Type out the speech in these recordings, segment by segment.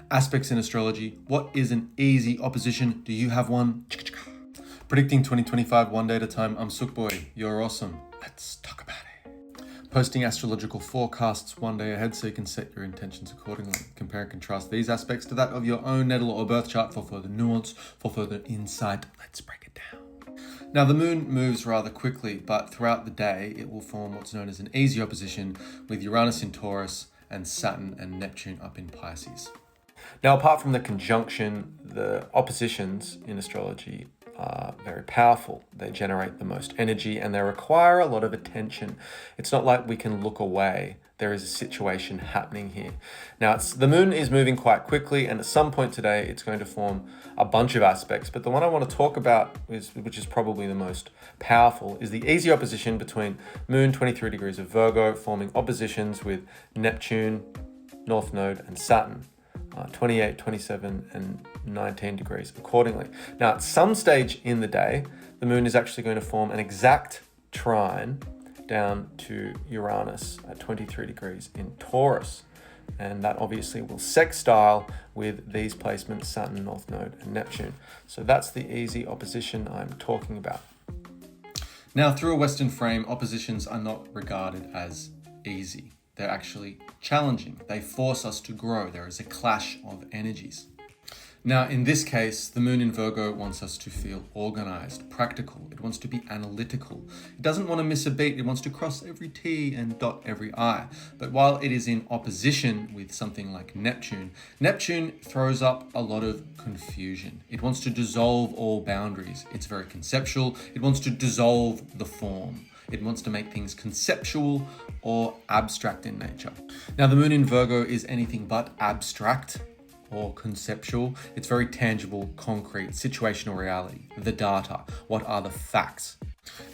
Aspects in astrology. What is an easy opposition? Do you have one? Predicting 2025 one day at a time. I'm Sukboy. You're awesome. Let's talk about it. Posting astrological forecasts one day ahead so you can set your intentions accordingly. Compare and contrast these aspects to that of your own natal or birth chart for further nuance, for further insight. Let's break it down. Now, the moon moves rather quickly, but throughout the day, it will form what's known as an easy opposition with Uranus in Taurus and Saturn and Neptune up in Pisces. Now, apart from the conjunction, the oppositions in astrology are very powerful. They generate the most energy and they require a lot of attention. It's not like we can look away. There is a situation happening here. Now, the moon is moving quite quickly, and at some point today, it's going to form a bunch of aspects. But the one I want to talk about, which is probably the most powerful, is the easy opposition between Moon 23 degrees of Virgo, forming oppositions with Neptune, North Node, and Saturn. 28, 27, and 19 degrees accordingly. Now, at some stage in the day, the moon is actually going to form an exact trine down to Uranus at 23 degrees in Taurus. And that obviously will sextile with these placements, Saturn, North Node, and Neptune. So that's the easy opposition I'm talking about. Now, through a Western frame, oppositions are not regarded as easy. They're actually challenging. They force us to grow. There is a clash of energies. Now, in this case, the moon in Virgo wants us to feel organized, practical. It wants to be analytical. It doesn't want to miss a beat. It wants to cross every T and dot every I. But while it is in opposition with something like Neptune, Neptune throws up a lot of confusion. It wants to dissolve all boundaries. It's very conceptual. It wants to dissolve the form. It wants to make things conceptual or abstract in nature. Now, the moon in Virgo is anything but abstract or conceptual. It's very tangible, concrete, situational reality, the data. What are the facts?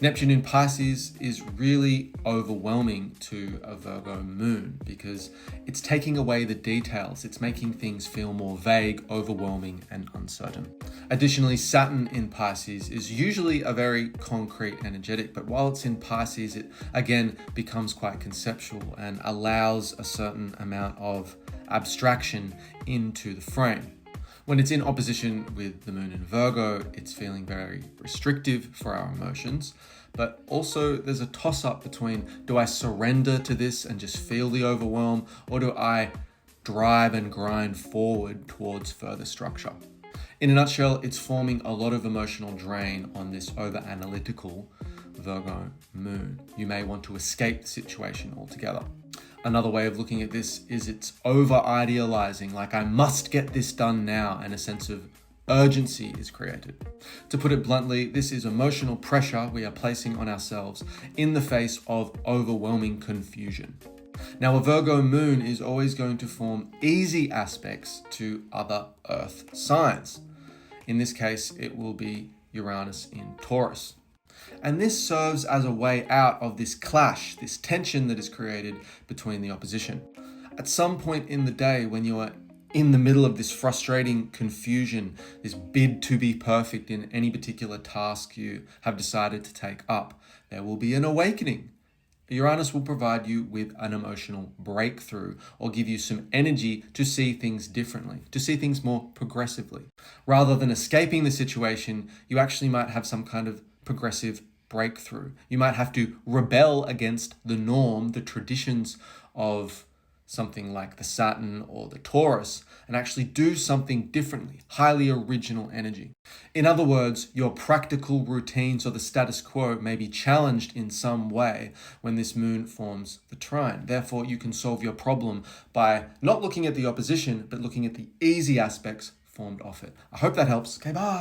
Neptune in Pisces is really overwhelming to a Virgo moon because it's taking away the details. It's making things feel more vague, overwhelming, and uncertain. Additionally, Saturn in Pisces is usually a very concrete energetic, but while it's in Pisces, it again becomes quite conceptual and allows a certain amount of abstraction into the frame. When it's in opposition with the moon in Virgo, it's feeling very restrictive for our emotions, but also there's a toss-up between, do I surrender to this and just feel the overwhelm, or do I drive and grind forward towards further structure? In a nutshell, it's forming a lot of emotional drain on this over-analytical Virgo moon. You may want to escape the situation altogether. Another way of looking at this is it's over-idealizing, like I must get this done now, and a sense of urgency is created. To put it bluntly, this is emotional pressure we are placing on ourselves in the face of overwhelming confusion. Now, a Virgo moon is always going to form easy aspects to other Earth signs. In this case, it will be Uranus in Taurus. And this serves as a way out of this clash, this tension that is created between the opposition. At some point in the day, when you are in the middle of this frustrating confusion, this bid to be perfect in any particular task you have decided to take up, there will be an awakening. Uranus will provide you with an emotional breakthrough or give you some energy to see things differently, to see things more progressively. Rather than escaping the situation, you actually might have some kind of progressive breakthrough. You might have to rebel against the norm, the traditions of something like the Saturn or the Taurus, and actually do something differently, highly original energy. In other words, your practical routines or the status quo may be challenged in some way when this moon forms the trine. Therefore, you can solve your problem by not looking at the opposition, but looking at the easy aspects formed off it. I hope that helps. Okay, bye.